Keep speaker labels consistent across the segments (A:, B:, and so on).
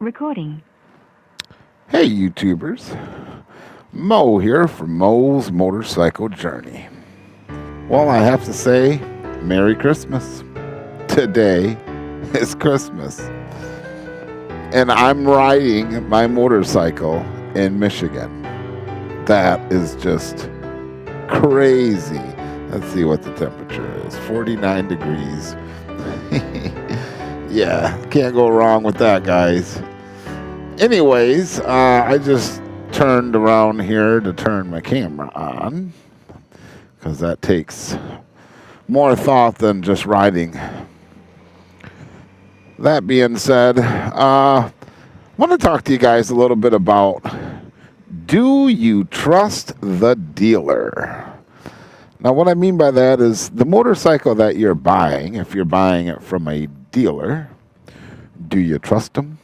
A: Recording.
B: Hey YouTubers, Mo here from Mo's Motorcycle Journey. Well, I have to say, Merry Christmas. Today is Christmas. And I'm riding my motorcycle in Michigan. That is just crazy. Let's see what the temperature is. 49 degrees. Yeah, can't go wrong with that, guys. Anyways, I just turned around here to turn my camera on because that takes more thought than just riding. That being said, I want to talk to you guys a little bit about, do you trust the dealer? Now, what I mean by that is the motorcycle that you're buying, if you're buying it from a dealer, do you trust them?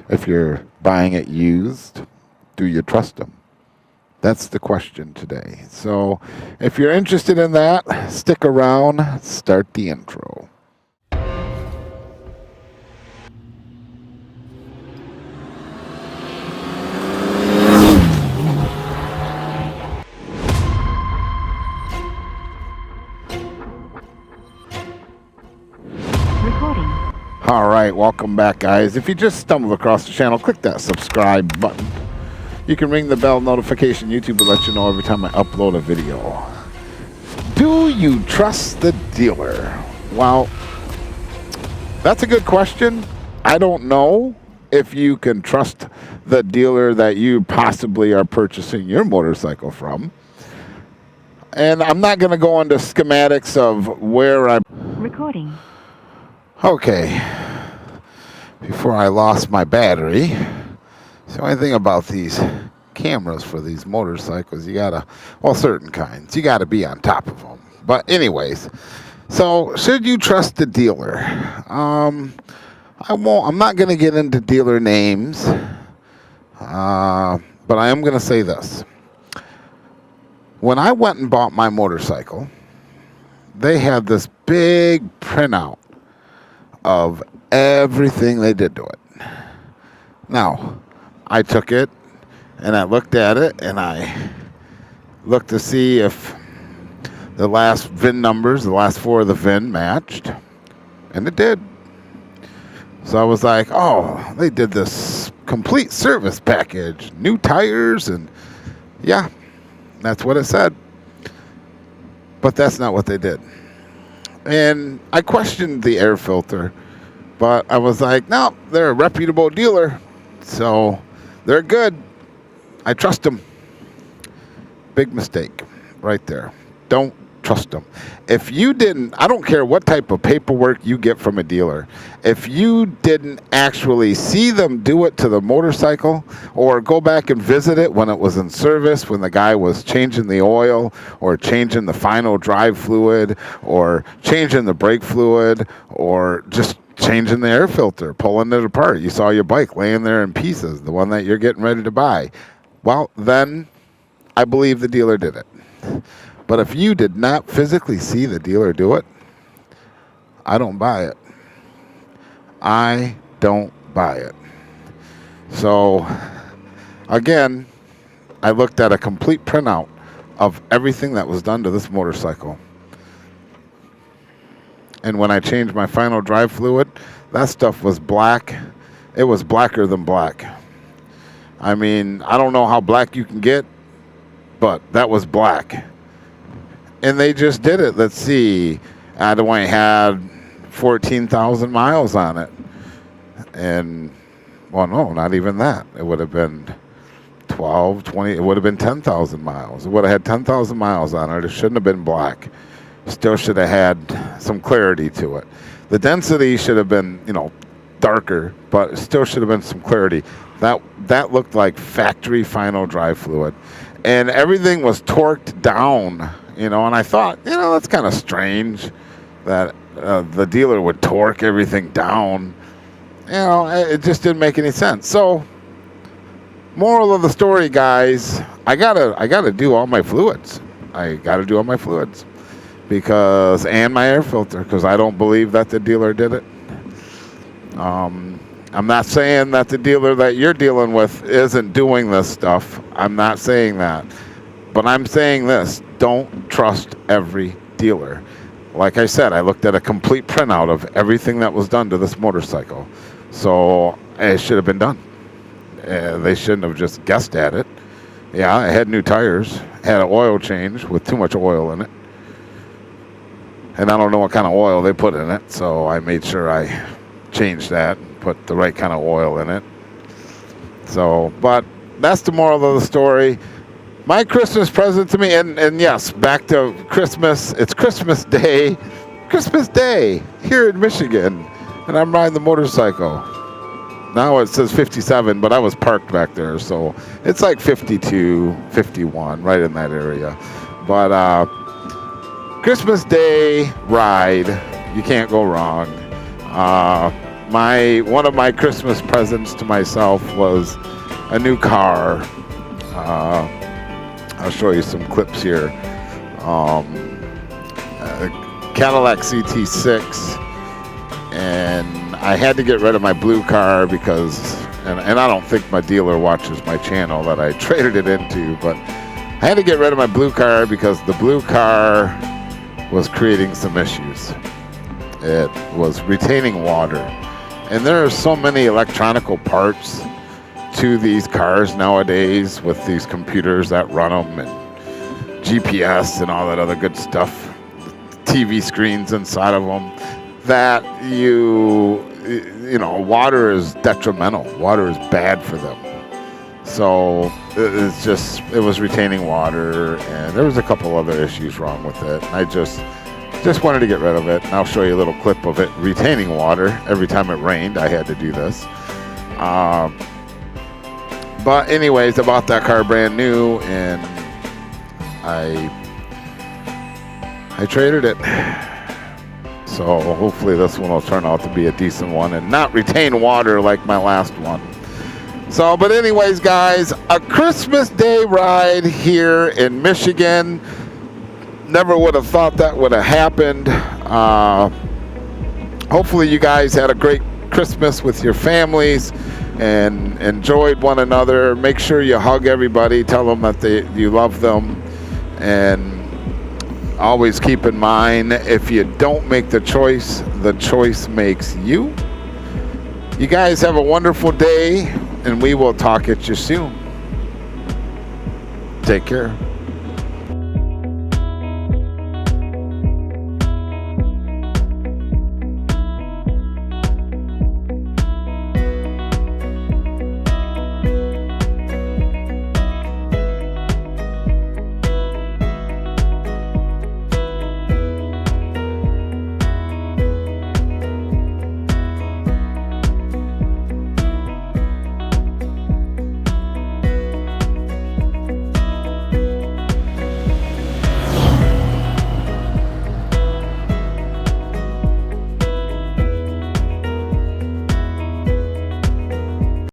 B: If you're buying it used, do you trust them? That's the question today. So if you're interested in that, stick around, start the intro.
A: Recording.
B: All right, welcome back, guys. If you just stumbled across the channel, click that subscribe button. You can ring the bell notification. YouTube will let you know every time I upload a video. Do you trust the dealer? Well, that's a good question. I don't know if you can trust the dealer that you possibly are purchasing your motorcycle from. And I'm not going to go into schematics of where I'm...
A: Recording.
B: Okay. Before I lost my battery. So the only thing about these cameras for these motorcycles, you gotta, well, certain kinds, you gotta be on top of them. But anyways, so should you trust the dealer? I'm not gonna get into dealer names, but I am gonna say this. When I went and bought my motorcycle, they had this big printout of everything they did to it. Now, I took it and I looked at it and I looked to see if the last VIN numbers, the last four of the VIN matched, and it did. So I was like, oh, they did this complete service package, new tires, and yeah, that's what it said. But that's not what they did. And I questioned the air filter, but I was like, no, they're a reputable dealer, so they're good. I trust them. Big mistake right there. Don't trust them. If you didn't, I don't care what type of paperwork you get from a dealer. If you didn't actually see them do it to the motorcycle or go back and visit it when it was in service, when the guy was changing the oil or changing the final drive fluid or changing the brake fluid or just changing the air filter, pulling it apart. You saw your bike laying there in pieces, the one that you're getting ready to buy. Well, then I believe the dealer did it. But if you did not physically see the dealer do it, I don't buy it. I don't buy it. So, again, I looked at a complete printout of everything that was done to this motorcycle. And when I changed my final drive fluid, that stuff was black. It was blacker than black. I mean, I don't know how black you can get, but that was black. And they just did it. Let's see. I only had 14,000 miles on it. And, well, no, not even that. It would have been 12, 20. It would have been 10,000 miles. It would have had 10,000 miles on it. It shouldn't have been black. Still should have had some clarity to it. The density should have been, darker, but it still should have been some clarity. That looked like factory final drive fluid. And everything was torqued down, and I thought, that's kind of strange that the dealer would torque everything down. It just didn't make any sense. So, moral of the story, guys, I gotta do all my fluids. And my air filter, because I don't believe that the dealer did it. I'm not saying that the dealer that you're dealing with isn't doing this stuff. I'm not saying that. But I'm saying this, don't trust every dealer. Like I said, I looked at a complete printout of everything that was done to this motorcycle. So it should have been done. They shouldn't have just guessed at it. Yeah, it had new tires, had an oil change with too much oil in it. And I don't know what kind of oil they put in it, so I made sure I changed that and put the right kind of oil in it. So, but that's the moral of the story. My Christmas present to me, and yes, back to Christmas. It's Christmas Day here in Michigan, and I'm riding the motorcycle. Now it says 57, but I was parked back there, so it's like 52, 51, right in that area. But Christmas Day ride, you can't go wrong. One of my Christmas presents to myself was a new car. I'll show you some clips here. Cadillac CT6, and I had to get rid of my blue car because, and I don't think my dealer watches my channel that I traded it into, but I had to get rid of my blue car because the blue car was creating some issues. It was retaining water, and there are so many electronical parts to these cars nowadays with these computers that run them and GPS and all that other good stuff, TV screens inside of them, that you know, water is detrimental. Water is bad for them. So it was retaining water, and there was a couple other issues wrong with it. I just wanted to get rid of it, and I'll show you a little clip of it retaining water. Every time it rained, I had to do this. But anyways, I bought that car brand new, and I traded it. So hopefully this one will turn out to be a decent one and not retain water like my last one. So, but anyways, guys, a Christmas Day ride here in Michigan. Never would have thought that would have happened. Hopefully you guys had a great Christmas with your families and enjoyed one another. Make sure you hug everybody. Tell them that you love them. And always keep in mind, if you don't make the choice makes you. You guys have a wonderful day, and we will talk at you soon. Take care.